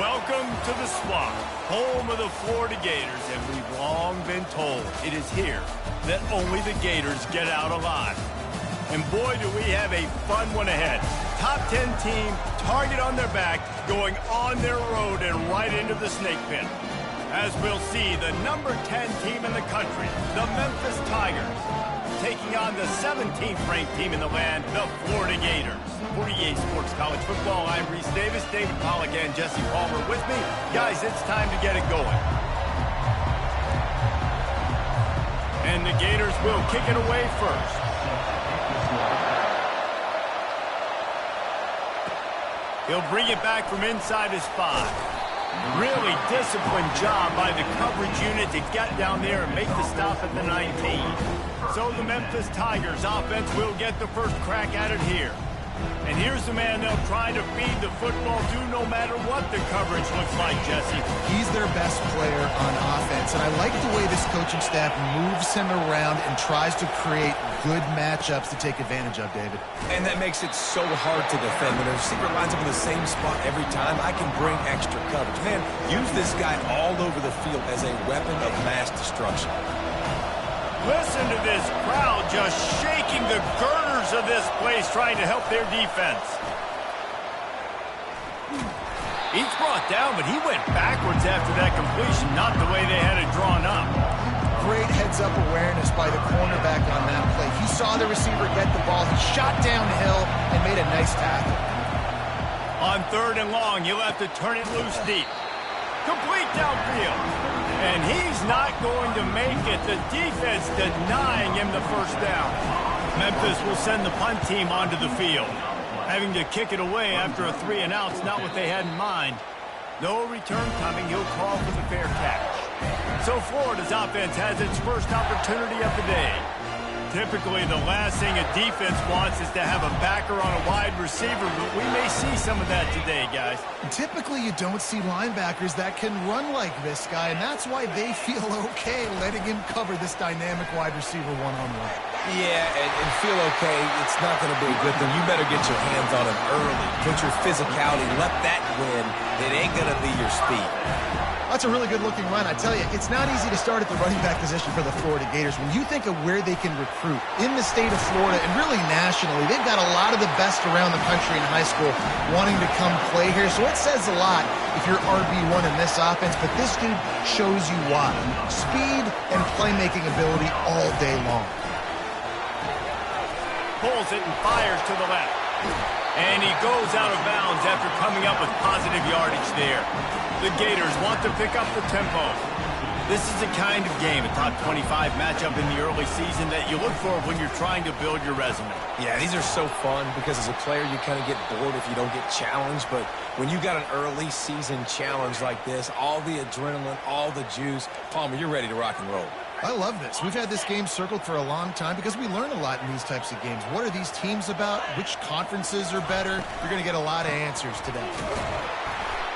Welcome to the Swamp, home of the Florida Gators, and we've long been told it is here that only the Gators get out alive. And boy, do we have a fun one ahead. Top 10 team, target on their back, going on their road and right into the snake pit. As we'll see, the number 10 team in the country, the Memphis Tigers, taking on the 17th ranked team in the land, the Florida Gators. For EA Sports College Football, I'm Reese Davis, David Pollack, and Jesse Palmer with me. Guys, it's time to get it going. And the Gators will kick it away first. He'll bring it back from inside his 5. Really disciplined job by the coverage unit to get down there and make the stop at the 19. So the Memphis Tigers offense will get the first crack at it here. And here's the man they'll try to feed the football to no matter what the coverage looks like, Jesse. He's their best player on offense, and I like the way this coaching staff moves him around and tries to create good matchups to take advantage of, David. And that makes it so hard to defend. When a receiver lines up in the same spot every time, I can bring extra coverage. Man, use this guy all over the field as a weapon of mass destruction. Listen to this crowd just shaking the girders of this place trying to help their defense. He's brought down, but he went backwards after that completion, not the way they had it drawn up. Great heads-up awareness by the cornerback on that play. He saw the receiver get the ball. He shot downhill and made a nice tackle. On 3rd and long, you'll have to turn it loose deep. Complete downfield. And he's not going to make it. The defense denying him the first down. Memphis will send the punt team onto the field. Having to kick it away after a 3-and-out's not what they had in mind. No return coming. He'll call for the fair catch. So Florida's offense has its first opportunity of the day. Typically, the last thing a defense wants is to have a backer on a wide receiver, but we may see some of that today, guys. Typically, you don't see linebackers that can run like this guy, and that's why they feel okay letting him cover this dynamic wide receiver one-on-one. Yeah, and feel okay, it's not going to be a good thing. You better get your hands on him early. Put your physicality, let that win. It ain't going to be your speed. That's a really good-looking run. I tell you, it's not easy to start at the running back position for the Florida Gators. When you think of where they can recruit in the state of Florida and really nationally, they've got a lot of the best around the country in high school wanting to come play here. So it says a lot if you're RB1 in this offense, but this dude shows you why. Speed and playmaking ability all day long. Pulls it and fires to the left. And he goes out of bounds after coming up with positive yardage there. The Gators want to pick up the tempo. This is the kind of game, a top 25 matchup in the early season that you look for when you're trying to build your resume. Yeah, these are so fun because as a player you kind of get bored if you don't get challenged, but when you got an early season challenge like this, all the adrenaline, all the juice, Palmer, you're ready to rock and roll. I love this. We've had this game circled for a long time because we learn a lot in these types of games. What are these teams about? Which conferences are better? You're going to get a lot of answers today.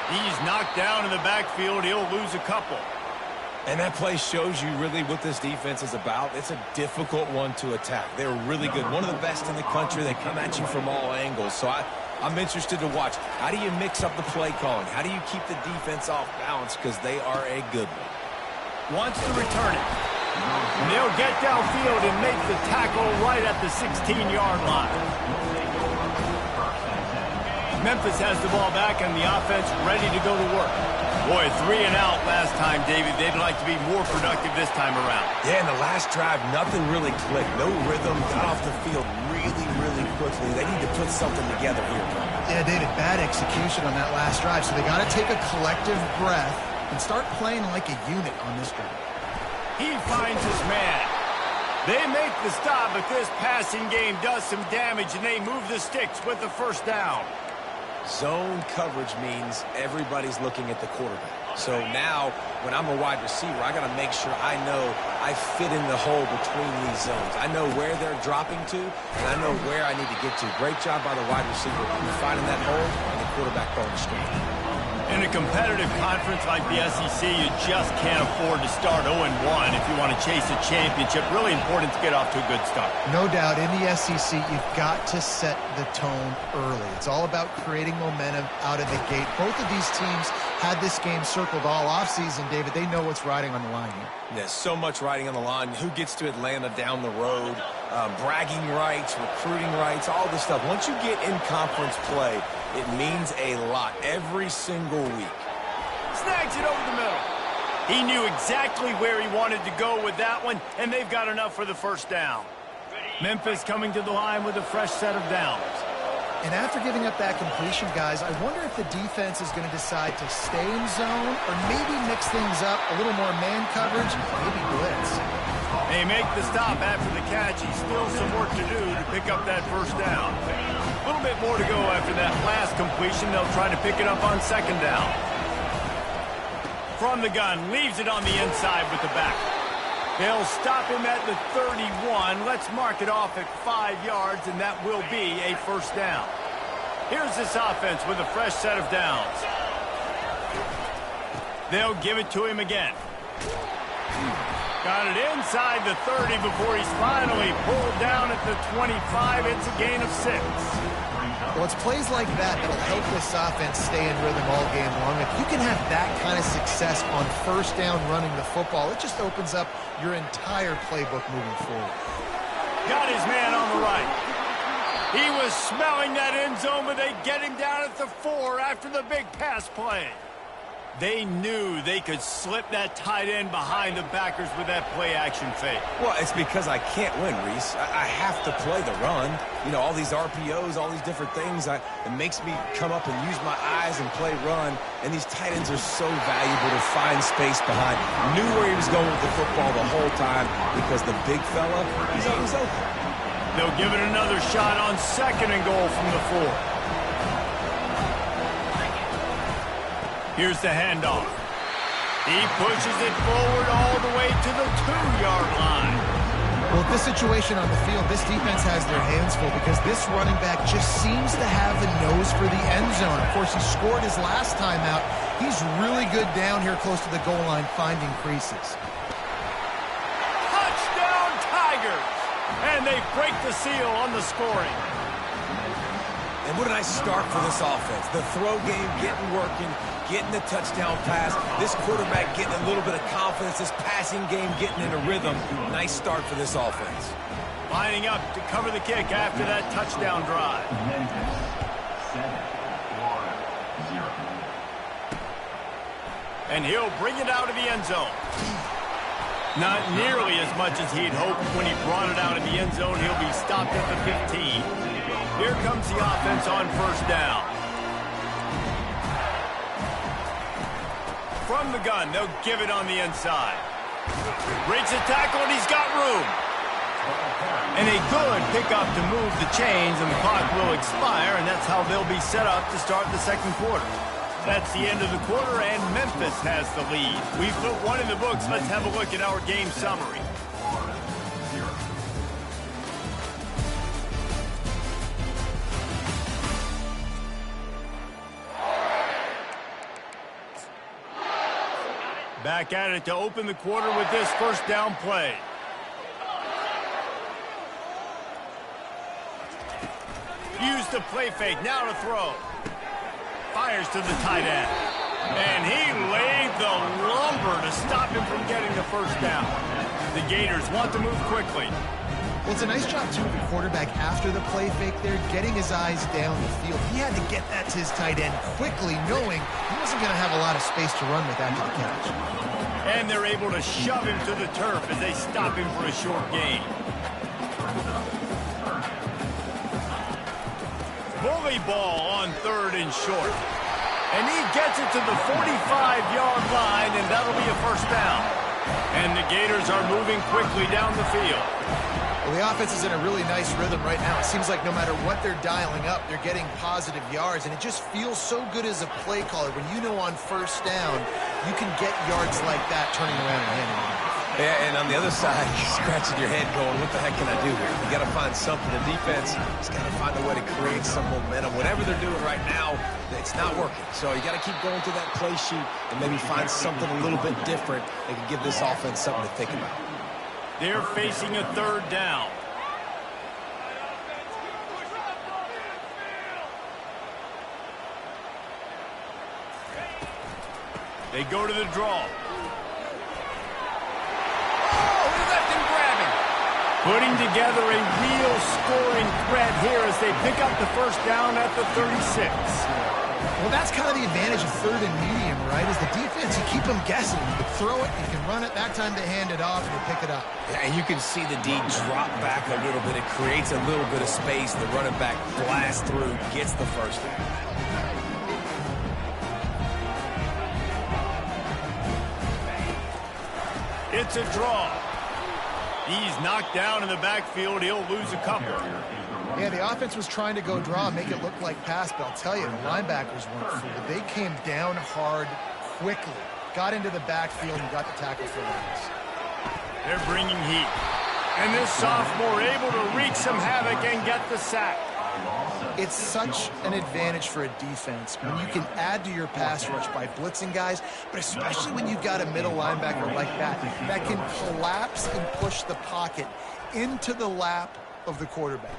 He's knocked down in the backfield. He'll lose a couple. And that play shows you really what this defense is about. It's a difficult one to attack. They're really good. One of the best in the country. They come at you from all angles. So I'm interested to watch. How do you mix up the play calling? How do you keep the defense off balance? Because they are a good one. Wants to return it. And they'll get downfield and make the tackle right at the 16-yard line. Memphis has the ball back and the offense ready to go to work. Boy, 3-and-out last time, David. They'd like to be more productive this time around. Yeah, in the last drive, nothing really clicked. No rhythm, got off the field really, really quickly. They need to put something together here. Yeah, David, bad execution on that last drive, so they got to take a collective breath and start playing like a unit on this drive. He finds his man. They make the stop, but this passing game does some damage, and they move the sticks with the first down. Zone coverage means everybody's looking at the quarterback. So now, when I'm a wide receiver, I got to make sure I know I fit in the hole between these zones. I know where they're dropping to, and I know where I need to get to. Great job by the wide receiver finding that hole and the quarterback throwing straight. In a competitive conference like the SEC, you just can't afford to start 0-1 if you want to chase a championship. Really important to get off to a good start. No doubt, in the SEC, you've got to set the tone early. It's all about creating momentum out of the gate. Both of these teams had this game circled all offseason, David. They know what's riding on the line here. There's so much riding on the line. Who gets to Atlanta down the road? Bragging rights, recruiting rights, all this stuff. Once you get in conference play, it means a lot every single week. Snags it over the middle. He knew exactly where he wanted to go with that one, and they've got enough for the first down. Memphis coming to the line with a fresh set of downs. And after giving up that completion, guys, I wonder if the defense is going to decide to stay in zone or maybe mix things up, a little more man coverage, maybe blitz. They make the stop after the catch. He's still some work to do to pick up that first down. A little bit more to go after that last completion. They'll try to pick it up on second down. From the gun, leaves it on the inside with the back. They'll stop him at the 31. Let's mark it off at 5 yards, and that will be a first down. Here's this offense with a fresh set of downs. They'll give it to him again. Got it inside the 30 before he's finally pulled down at the 25. It's a gain of 6. Well, it's plays like that that'll help this offense stay in rhythm all game long. If you can have that kind of success on first down running the football, it just opens up your entire playbook moving forward. Got his man on the right. He was smelling that end zone, but they get him down at the 4 after the big pass play. They knew they could slip that tight end behind the backers with that play-action fake. Well, it's because I can't win, Reese. I have to play the run. You know, all these RPOs, all these different things. It makes me come up and use my eyes and play run. And these tight ends are so valuable to find space behind. Knew where he was going with the football the whole time because the big fella, he's always open. They'll give it another shot on second and goal from the 4. Here's the handoff. He pushes it forward all the way to the 2-yard line. Well, with this situation on the field, this defense has their hands full because this running back just seems to have the nose for the end zone. Of course, he scored his last time out. He's really good down here close to the goal line, finding creases. Touchdown, Tigers! And they break the seal on the scoring. And what a nice start for this offense. The throw game getting working, getting the touchdown pass. This quarterback getting a little bit of confidence. This passing game getting in a rhythm. Nice start for this offense. Lining up to cover the kick after that touchdown drive. And he'll bring it out of the end zone. Not nearly as much as he'd hoped when he brought it out of the end zone. He'll be stopped at the 15. Here comes the offense on first down. From the gun, they'll give it on the inside. Breaks the tackle, and he's got room. And a good pickup to move the chains, and the clock will expire, and that's how they'll be set up to start the second quarter. That's the end of the quarter, and Memphis has the lead. We've put one in the books. Let's have a look at our game summary. Back at it to open the quarter with this first down play. Use the play fake, now to throw. Fires to the tight end. And he laid the lumber to stop him from getting the first down. The Gators want to move quickly. Well, it's a nice job, too, of the quarterback after the play fake there, getting his eyes down the field. He had to get that to his tight end quickly, knowing he wasn't going to have a lot of space to run with after the catch. And they're able to shove him to the turf as they stop him for a short gain. Bully ball on third and short. And he gets it to the 45-yard line, and that'll be a first down. And the Gators are moving quickly down the field. Well, the offense is in a really nice rhythm right now. It seems like no matter what they're dialing up, they're getting positive yards, and it just feels so good as a play caller when you know on first down you can get yards like that turning around and handing it off. Yeah, and on the other side, you're scratching your head going, what the heck can I do here? You got to find something. The defense has got to find a way to create some momentum. Whatever they're doing right now, it's not working. So you got to keep going through that play sheet and maybe find something a little bit different that can give this offense something to think about. They're facing a third down. They go to the draw. Putting together a real scoring threat here as they pick up the first down at the 36. Well, that's kind of the advantage of third and medium, right? Is the defense, you keep them guessing. You can throw it, you can run it. That time they hand it off and they pick it up. Yeah, and you can see the D drop back a little bit. It creates a little bit of space. The running back blasts through, gets the first down. It's a draw. He's knocked down in the backfield. He'll lose a couple. Yeah, the offense was trying to go draw and make it look like pass, but I'll tell you, the linebackers weren't fooled. They came down hard quickly, got into the backfield, and got the tackle for loss. They're bringing heat. And this sophomore able to wreak some havoc and get the sack. It's such an advantage for a defense when you can add to your pass rush by blitzing guys, but especially when you've got a middle linebacker like that can collapse and push the pocket into the lap of the quarterback.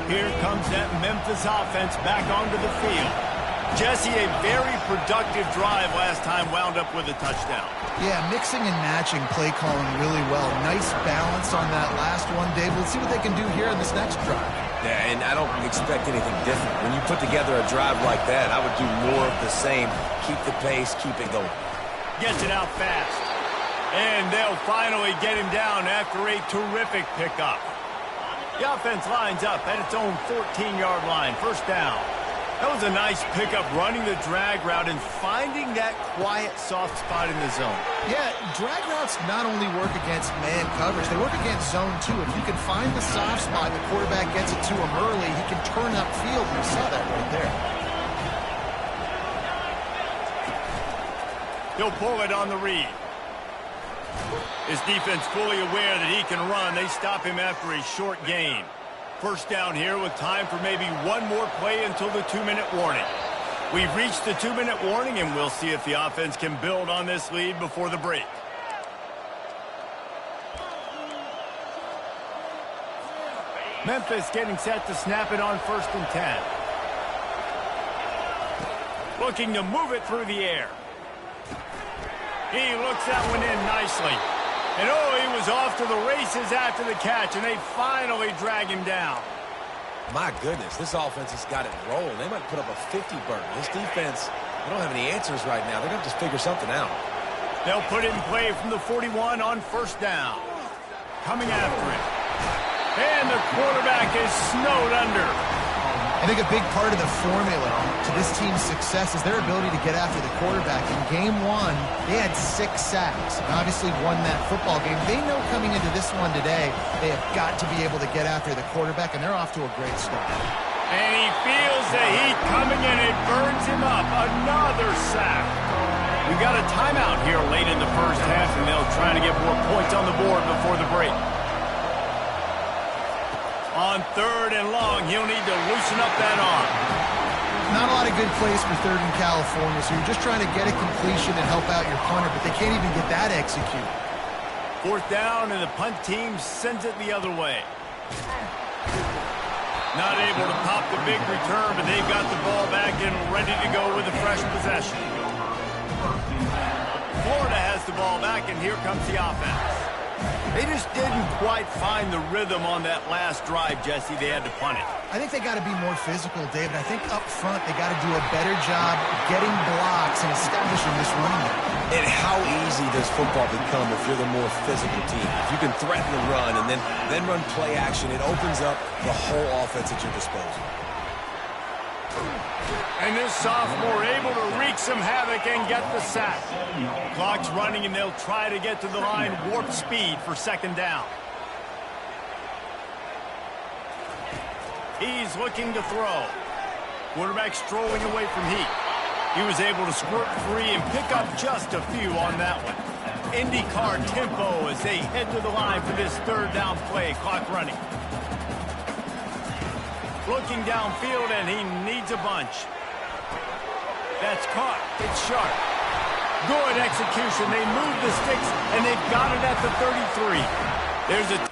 Here comes that Memphis offense back onto the field. Jesse, a very productive drive last time, wound up with a touchdown. Yeah, mixing and matching play calling really well. Nice balance on that last one, Dave. Let's see what they can do here in this next drive. Yeah, and I don't expect anything different. When you put together a drive like that, I would do more of the same. Keep the pace, keep it going. Gets it out fast. And they'll finally get him down after a terrific pickup. The offense lines up at its own 14-yard line. First down. That was a nice pickup, running the drag route and finding that quiet, soft spot in the zone. Yeah, drag routes not only work against man coverage, they work against zone too. If you can find the soft spot, the quarterback gets it to him early, he can turn upfield, and you saw that right there. He'll pull it on the read. His defense fully aware that he can run. They stop him after a short gain. First down here with time for maybe one more play until the 2-minute warning. We've reached the 2-minute warning, and we'll see if the offense can build on this lead before the break. Memphis getting set to snap it on 1st and 10. Looking to move it through the air. He looks that one in nicely. And oh, he was off to the races after the catch, and they finally drag him down. My goodness, this offense has got it rolling. They might put up a 50 burger. This defense, they don't have any answers right now. They're going to just figure something out. They'll put it in play from the 41 on 1st down. Coming after it. And the quarterback is snowed under. I think a big part of the formula to this team's success is their ability to get after the quarterback. In game 1, they had 6 sacks and obviously won that football game. They know coming into this one today, they have got to be able to get after the quarterback, and they're off to a great start. And he feels the heat coming, and it burns him up. Another sack. We've got a timeout here late in the first half, and they'll try to get more points on the board before the break. On 3rd and long, he'll need to loosen up that arm. Not a lot of good plays for 3rd in California, so you're just trying to get a completion and help out your punter, but they can't even get that executed. 4th down, and the punt team sends it the other way. Not able to pop the big return, but they've got the ball back and ready to go with a fresh possession. Florida has the ball back, and here comes the offense. They just didn't quite find the rhythm on that last drive, Jesse. They had to punt it. I think they got to be more physical, David. I think up front they got to do a better job getting blocks and establishing this running game. And how easy does football become if you're the more physical team? If you can threaten the run and then run play action, it opens up the whole offense at your disposal. And this sophomore able to wreak some havoc and get the sack. Clock's running, and they'll try to get to the line warp speed for 2nd down. He's looking to throw. Quarterback strolling away from heat. He was able to squirt free and pick up just a few on that one. IndyCar tempo as they head to the line for this third down play. Clock running. Looking downfield, and he needs a bunch. That's caught. It's sharp. Good execution. They move the sticks, and they've got it at the 33. There's a...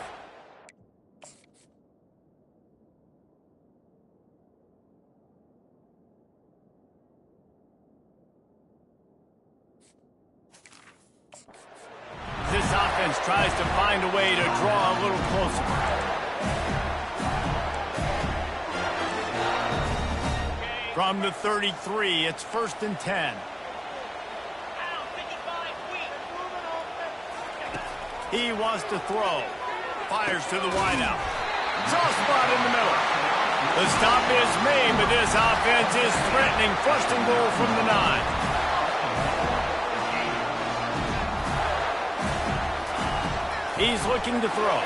This offense tries to find a way to draw a little closer. From the 33, it's 1st and 10. He wants to throw. Fires to the wideout. Soft spot in the middle. The stop is made, but this offense is threatening. 1st and goal from the 9. He's looking to throw.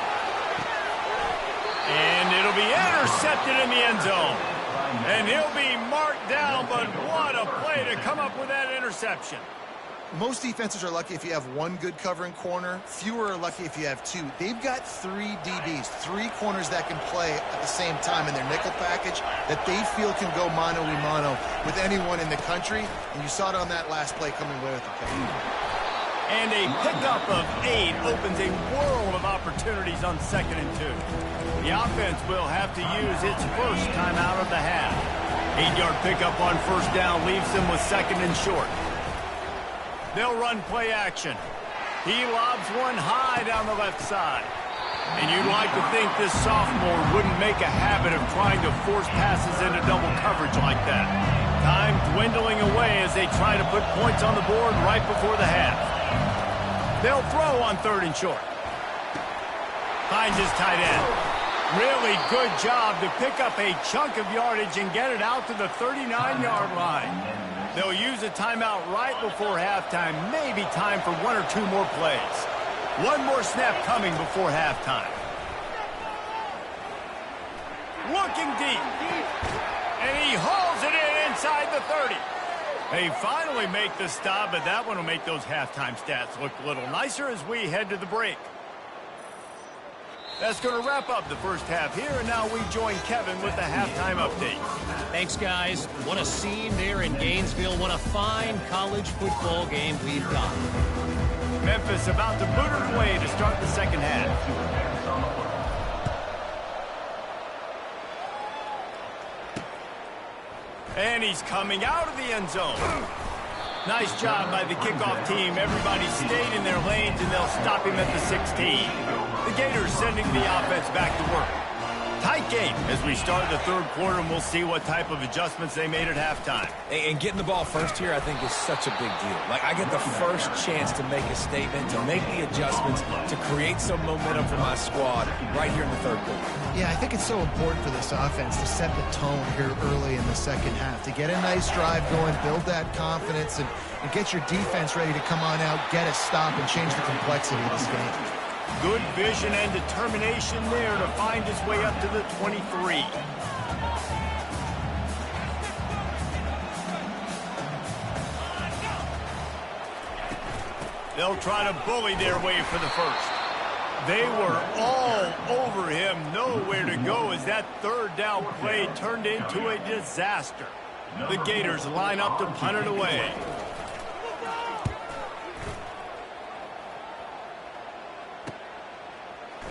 And it'll be intercepted in the end zone. And he'll be marked down, but what a play to come up with that interception. Most defenses are lucky if you have one good covering corner. Fewer are lucky if you have two. They've got 3 DBs, 3 corners that can play at the same time in their nickel package that they feel can go mano-a-mano with anyone in the country. And you saw it on that last play coming away with the pick. And a pickup of 8 opens a world of opportunities on 2nd and 2. The offense will have to use its first timeout of the half. 8-yard pickup on 1st down leaves them with 2nd and short. They'll run play action. He lobs one high down the left side. And you'd like to think this sophomore wouldn't make a habit of trying to force passes into double coverage like that. Time dwindling away as they try to put points on the board right before the half. They'll throw on 3rd and short. Finds his tight end. Really good job to pick up a chunk of yardage and get it out to the 39-yard line. They'll use a timeout right before halftime. Maybe time for 1 or 2 more plays. One more snap coming before halftime. Looking deep. And he hauls it in inside the 30. They finally make the stop, but that one will make those halftime stats look a little nicer as we head to the break. That's going to wrap up the first half here, and now we join Kevin with the halftime update. Thanks, guys. What a scene there in Gainesville. What a fine college football game we've got. Memphis about to boot it away to start the second half. And he's coming out of the end zone. Nice job by the kickoff team. Everybody stayed in their lanes, and they'll stop him at the 16. The Gators sending the offense back to work. Tight game as we start the third quarter, and we'll see what type of adjustments they made at halftime. And getting the ball first here, I think, is such a big deal. Like, I get the first chance to make a statement, to make the adjustments, to create some momentum for my squad right here in the third quarter. Yeah, I think it's so important for this offense to set the tone here early in the second half, to get a nice drive going, build that confidence, and get your defense ready to come on out, get a stop, and change the complexity of this game. Good vision and determination there to find his way up to the 23. They'll try to bully their way for the first. They were all over him, nowhere to go as that third down play turned into a disaster. The Gators line up to punt it away.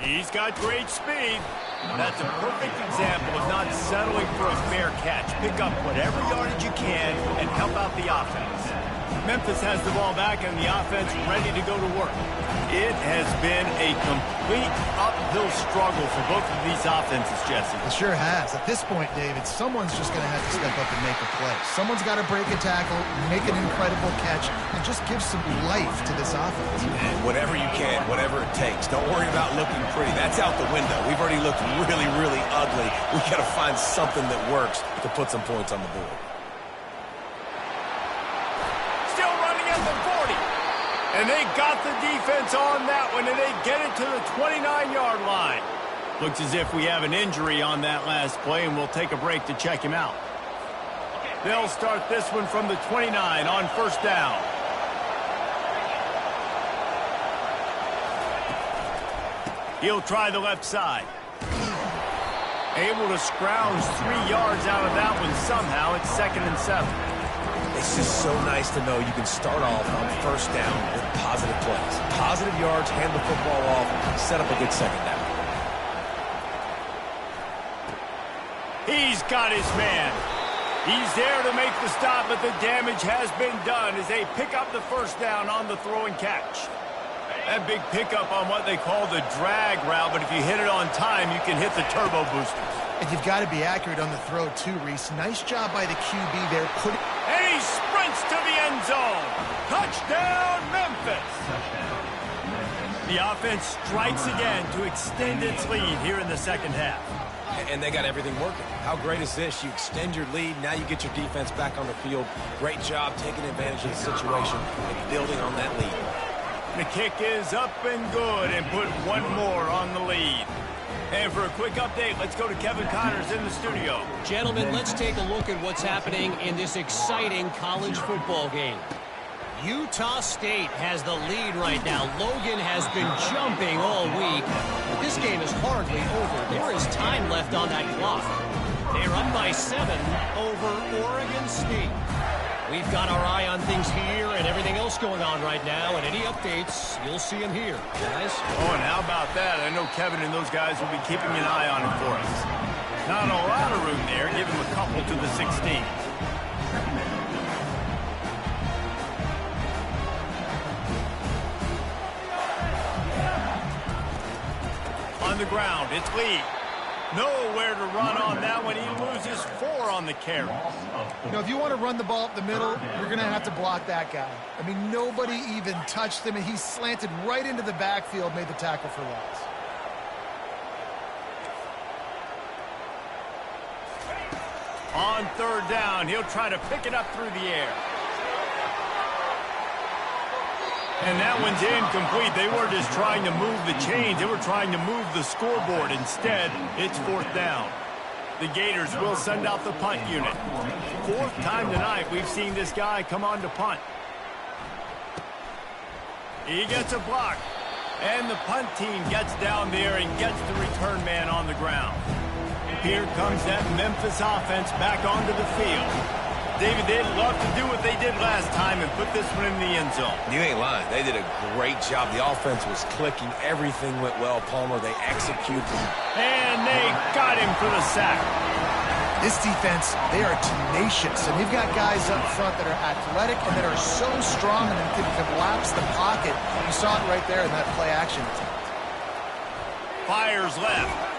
He's got great speed. That's a perfect example of not settling for a fair catch. Pick up whatever yardage you can and help out the offense. Memphis has the ball back and the offense ready to go to work. It has been a complete uphill struggle for both of these offenses, Jesse. It sure has. At this point, David, someone's just going to have to step up and make a play. Someone's got to break a tackle, make an incredible catch, and just give some life to this offense. And whatever you can, whatever it takes. Don't worry about looking pretty. That's out the window. We've already looked really, really ugly. We've got to find something that works to put some points on the board. And they got the defense on that one, and they get it to the 29-yard line. Looks as if we have an injury on that last play, and we'll take a break to check him out. They'll start this one from the 29 on first down. He'll try the left side. Able to scrounge 3 yards out of that one somehow. It's 2nd and 7. It's just so nice to know you can start off on first down with positive plays. Positive yards, hand the football off, set up a good second down. He's got his man. He's there to make the stop, but the damage has been done as they pick up the first down on the throw and catch. That big pickup on what they call the drag route, but if you hit it on time, you can hit the turbo boosters. And you've got to be accurate on the throw, too, Reese. Nice job by the QB there. And he sprints to the end zone. Touchdown, Memphis. The offense strikes again to extend its lead here in the second half. And they got everything working. How great is this? You extend your lead, now you get your defense back on the field. Great job taking advantage of the situation and building on that lead. The kick is up and good and put one more on the lead. And for a quick update, let's go to Kevin Connors in the studio. Gentlemen, let's take a look at what's happening in this exciting college football game. Utah State has the lead right now. Logan has been jumping all week, but this game is hardly over. There is time left on that clock. They're up by 7 over Oregon State. We've got our eye on things here and everything else going on right now, and any updates, you'll see them here, guys. Oh, and how about that? I know Kevin and those guys will be keeping an eye on it for us. Not a lot of room there. Give him a couple to the 16. On the ground, it's Lee. Nowhere to run on that one. He loses 4 on the carry. You know, if you want to run the ball up the middle, you're going to have to block that guy. I mean, nobody even touched him, and he slanted right into the backfield, made the tackle for loss. On third down, he'll try to pick it up through the air. And that one's incomplete. They were just trying to move the chains. They were trying to move the scoreboard. Instead, it's 4th down. The Gators will send out the punt unit. 4th time tonight we've seen this guy come on to punt. He gets a block. And the punt team gets down there and gets the return man on the ground. Here comes that Memphis offense back onto the field. David, they'd love to do what they did last time and put this one in the end zone. You ain't lying. They did a great job. The offense was clicking. Everything went well, Palmer. They executed. And they got him for the sack. This defense, they are tenacious, and they've got guys up front that are athletic and that are so strong and can collapse the pocket. You saw it right there in that play action attempt. Fires left.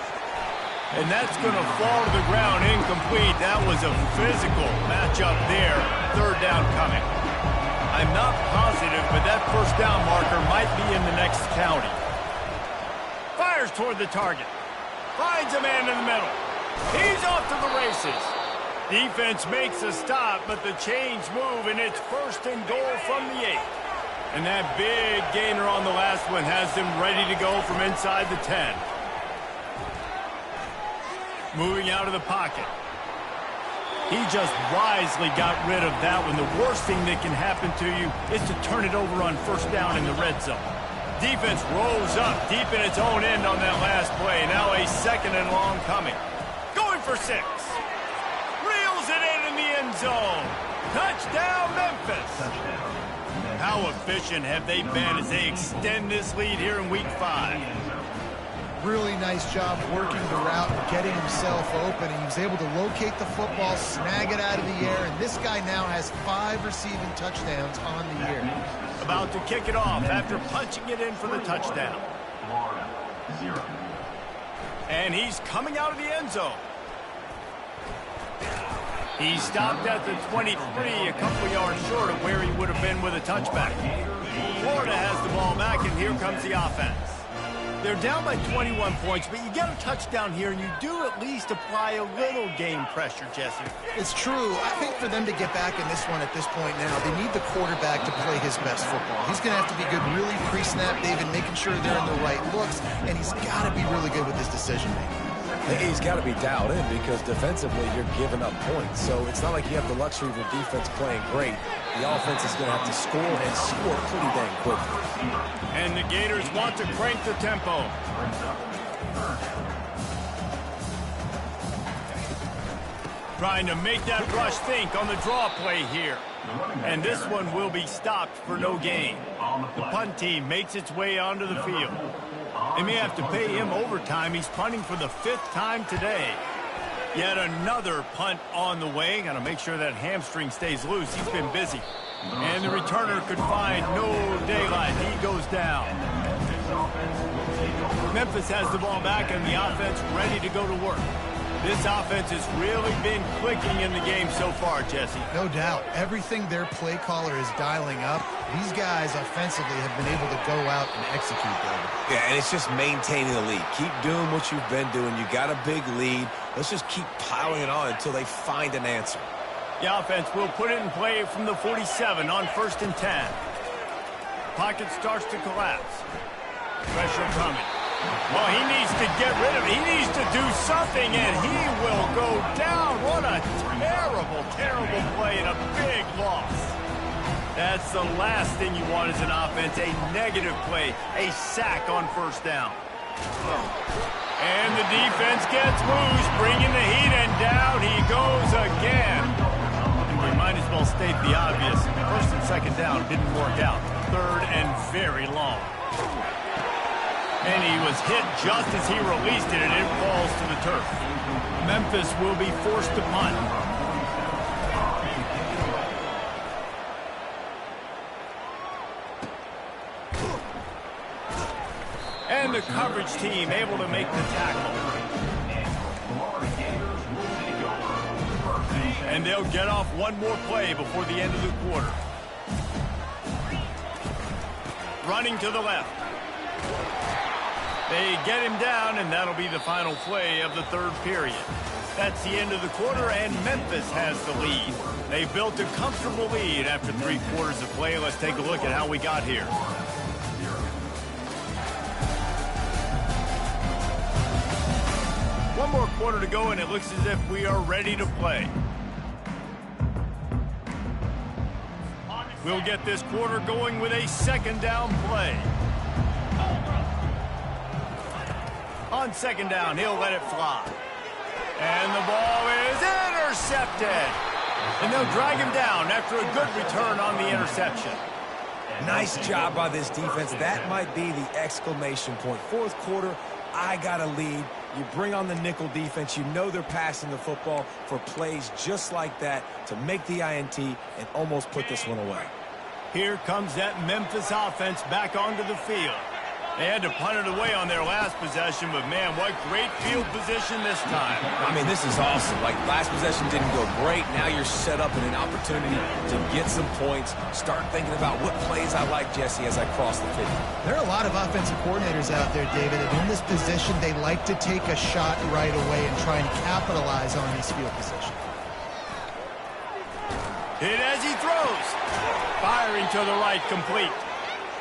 And that's going to fall to the ground incomplete. That was a physical matchup there. 3rd down coming. I'm not positive, but that first down marker might be in the next county. Fires toward the target. Finds a man in the middle. He's off to the races. Defense makes a stop, but the chains move, and it's 1st and goal from the 8. And that big gainer on the last one has them ready to go from inside the 10. Moving out of the pocket. He just wisely got rid of that one. The worst thing that can happen to you is to turn it over on first down in the red zone. Defense rolls up deep in its own end on that last play. Now a 2nd and long coming. Going for 6. Reels it in the end zone. Touchdown, Memphis. How efficient have they been as they extend this lead here in week 5? Really nice job working the route and getting himself open. He was able to locate the football, snag it out of the air, and this guy now has 5 receiving touchdowns on the year. About to kick it off after punching it in for the touchdown. And he's coming out of the end zone. He stopped at the 23, a couple yards short of where he would have been with a touchback. Florida has the ball back, and here comes the offense. They're down by 21 points, but you get a touchdown here, and you do at least apply a little game pressure, Jesse. It's true. I think for them to get back in this one at this point now, they need the quarterback to play his best football. He's going to have to be good really pre-snap, David, making sure they're in the right looks, and he's got to be really good with his decision-making. He's got to be dialed in because defensively you're giving up points. So it's not like you have the luxury of your defense playing great. The offense is going to have to score and score pretty dang quickly. And the Gators want to crank the tempo. Trying to make that rush think on the draw play here. And this one will be stopped for no gain. The punt team makes its way onto the field. They may have to pay him overtime. He's punting for the 5th time today. Yet another punt on the way. Got to make sure that hamstring stays loose. He's been busy. And the returner could find no daylight. He goes down. Memphis has the ball back and the offense ready to go to work. This offense has really been clicking in the game so far, Jesse. No doubt. Everything their play caller is dialing up, these guys offensively have been able to go out and execute, David. Yeah, and it's just maintaining the lead. Keep doing what you've been doing. You got a big lead. Let's just keep piling it on until they find an answer. The offense will put it in play from the 47 on 1st and 10. Pocket starts to collapse. Pressure coming. Well, he needs to get rid of it. He needs to do something, and he will go down. What a terrible, terrible play and a big loss. That's the last thing you want as an offense, a negative play, a sack on 1st down. And the defense gets loose, bringing the heat, and down he goes again. We might as well state the obvious. 1st and 2nd down didn't work out. 3rd and very long. And he was hit just as he released it, and it falls to the turf. Memphis will be forced to punt. And the coverage team able to make the tackle. And they'll get off one more play before the end of the quarter. Running to the left. They get him down, and that'll be the final play of the 3rd period. That's the end of the quarter, and Memphis has the lead. They built a comfortable lead after 3 quarters of play. Let's take a look at how we got here. One more quarter to go, and it looks as if we are ready to play. We'll get this quarter going with a 2nd down play. On 2nd down, he'll let it fly. And the ball is intercepted. And they'll drag him down after a good return on the interception. Nice job by this defense. That might be the exclamation point. 4th quarter, I got a lead. You bring on the nickel defense. You know they're passing the football for plays just like that to make the INT and almost put this one away. Here comes that Memphis offense back onto the field. They had to punt it away on their last possession, but man, what great field position this time. I mean, this is awesome. Like, last possession didn't go great. Now you're set up in an opportunity to get some points. Start thinking about what plays I like, Jesse, as I cross the 50. There are a lot of offensive coordinators out there, David, and in this position, they like to take a shot right away and try and capitalize on these field positions. Hit as he throws. Firing to the right, complete.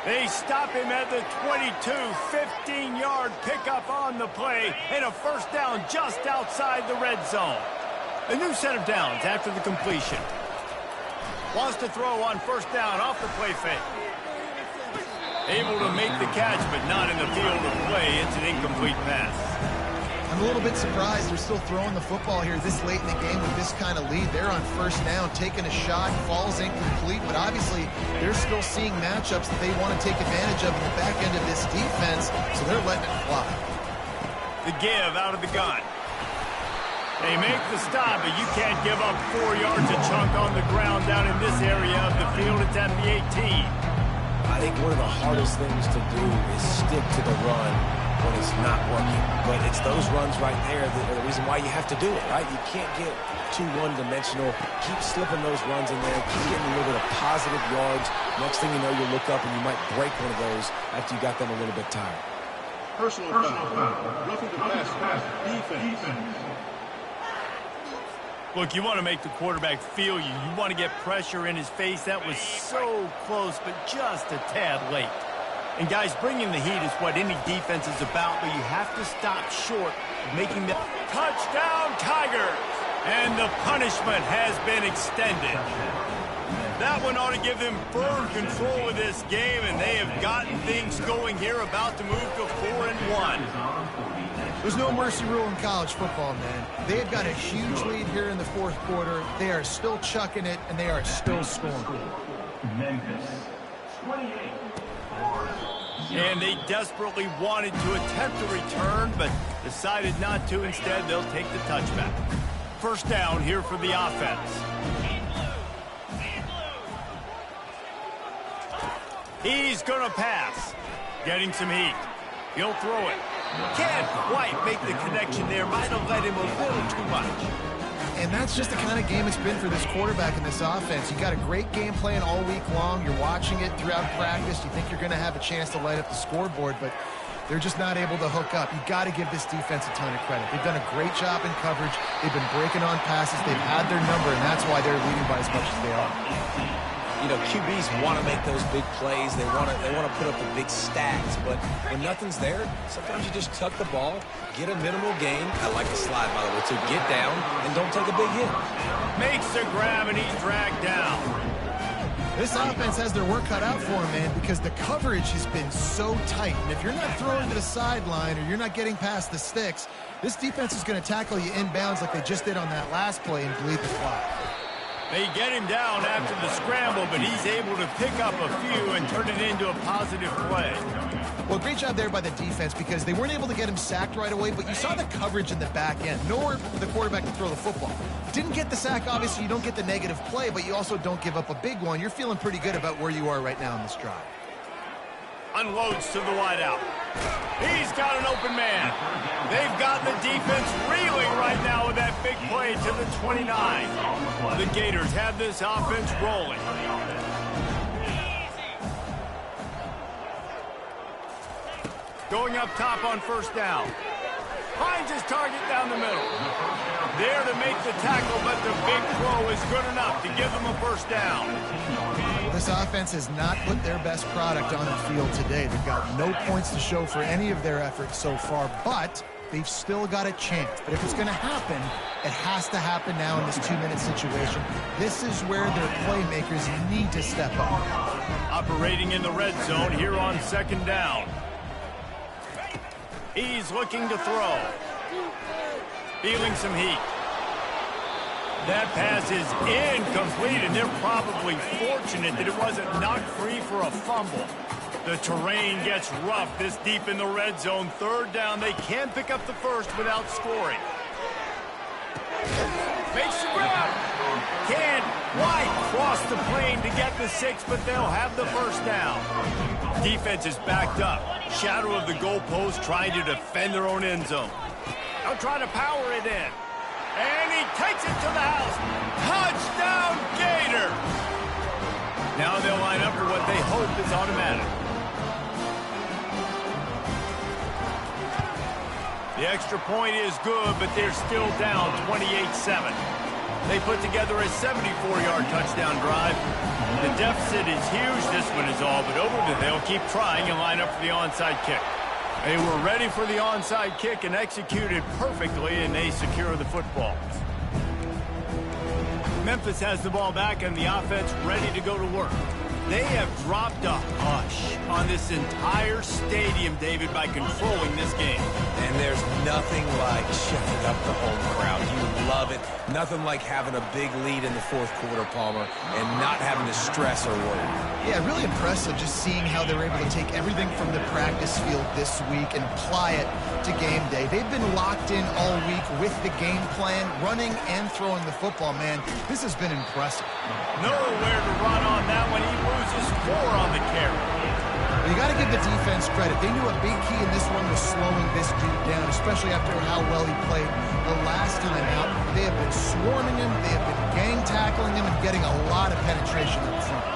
They stop him at the 22, 15-yard pickup on the play, and a 1st down just outside the red zone. A new set of downs after the completion. Wants to throw on 1st down off the play fake. Able to make the catch, but not in the field of play. It's an incomplete pass. I'm a little bit surprised they're still throwing the football here this late in the game with this kind of lead. They're on 1st down, taking a shot, falls incomplete, but obviously they're still seeing matchups that they want to take advantage of in the back end of this defense, so they're letting it fly. The give out of the gun. They make the stop, but you can't give up 4 yards a chunk on the ground down in this area of the field. It's at the 18. I think one of the hardest things to do is stick to the run when it's not working. But it's those runs right there that are the reason why you have to do it, right? You can't get too one-dimensional. Keep slipping those runs in there. Keep getting a little bit of positive yards. Next thing you know, you'll look up and you might break one of those after you got them a little bit tired. Personal foul. Roughing the pass. Defense. Look, you want to make the quarterback feel you. You want to get pressure in his face. That was so close, but just a tad late. And guys, bringing the heat is what any defense is about, but you have to stop short of making the touchdown Tigers. And the punishment has been extended. That one ought to give them firm control of this game, and they have gotten things going here, about to move to 4-1. There's no mercy rule in college football, man. They have got a huge lead here in the fourth quarter. They are still chucking it, and they are still scoring. Memphis, 28. And they desperately wanted to attempt a return, but decided not to. Instead, they'll take the touchback. First down here for the offense. He's going to pass. Getting some heat. He'll throw it. Can't quite make the connection there. Might have let him a little too much. And that's just the kind of game it's been for this quarterback in this offense. You got a great game plan all week long. You're watching it throughout practice. You think you're going to have a chance to light up the scoreboard, but they're just not able to hook up. You got to give this defense a ton of credit. They've done a great job in coverage. They've been breaking on passes. They've had their number, and that's why they're leading by as much as they are. You know, QBs want to make those big plays. They want to put up the big stats. But when nothing's there, sometimes you just tuck the ball, get a minimal gain. I like the slide, by the way, too. Get down and don't take a big hit. Makes the grab, and he's dragged down. This offense has their work cut out for them, man, because the coverage has been so tight. And if you're not throwing to the sideline or you're not getting past the sticks, this defense is going to tackle you inbounds like they just did on that last play and bleed the clock. They get him down after the scramble, but he's able to pick up a few and turn it into a positive play. Well, great job there by the defense because they weren't able to get him sacked right away, but you saw the coverage in the back end. Nowhere for the quarterback to throw the football. Didn't get the sack, obviously. You don't get the negative play, but you also don't give up a big one. You're feeling pretty good about where you are right now in this drive. Unloads to the wideout. He's got an open man. They've got the defense reeling right now with that big play to the 29. The Gators have this offense rolling. Going up top on first down. Finds his target down the middle. There to make the tackle, but the big throw is good enough to give them a first down. This offense has not put their best product on the field today. They've got no points to show for any of their efforts so far, but they've still got a chance. But if it's going to happen, it has to happen now in this 2-minute situation. This is where their playmakers need to step up. Operating in the red zone here on second down. He's looking to throw. Feeling some heat. That pass is incomplete, and they're probably fortunate that it wasn't knocked free for a fumble. The terrain gets rough this deep in the red zone. Third down, they can pick up the first without scoring. Makes the grab. Can't quite cross the plane to get the 6, but they'll have the first down. Defense is backed up. Shadow of the goalpost trying to defend their own end zone. They'll try to power it in. And he takes it to the house. Touchdown, Gator! Now they'll line up for what they hope is automatic. The extra point is good, but they're still down 28-7. They put together a 74-yard touchdown drive. The deficit is huge. This one is all but over, but they'll keep trying and line up for the onside kick. They were ready for the onside kick and executed perfectly, and they secure the football. Memphis has the ball back and the offense ready to go to work. They have dropped a hush on this entire stadium, David, by controlling this game. And there's nothing like shutting up the home crowd. You love it. Nothing like having a big lead in the fourth quarter, Palmer, and not having to stress or worry. Yeah, really impressive just seeing how they're able to take everything from the practice field this week and apply it to game day. They've been locked in all week with the game plan, running and throwing the football. Man, this has been impressive. Nowhere to run on that one. He loses 4 on the carry. Well, you got to give the defense credit. They knew a big key in this one was slowing this dude down, especially after how well he played the last time out. They have been swarming him, they have been gang tackling him, and getting a lot of penetration up front.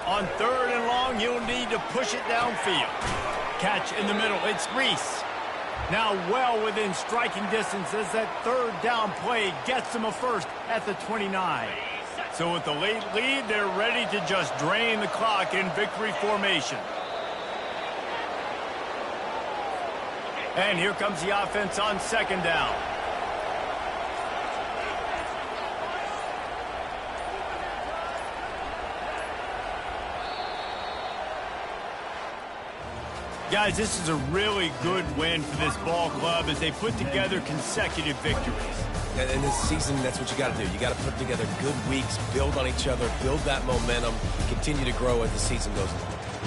On third and long, you'll need to push it downfield. Catch in the middle. It's Reese. Now well within striking distance as that third down play gets them a first at the 29. So with the late lead, they're ready to just drain the clock in victory formation. And here comes the offense on second down. Guys, this is a really good win for this ball club as they put together consecutive victories. And in this season, that's what you got to do. You got to put together good weeks, build on each other, build that momentum, continue to grow as the season goes on.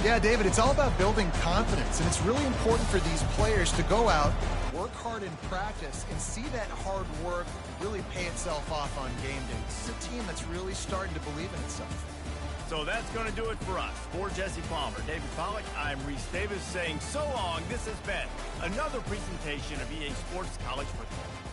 Yeah, David, it's all about building confidence, and it's really important for these players to go out, work hard in practice, and see that hard work really pay itself off on game day. This is a team that's really starting to believe in itself. So that's going to do it for us. For Jesse Palmer, David Pollack, I'm Reese Davis saying so long. This has been another presentation of EA Sports College Football.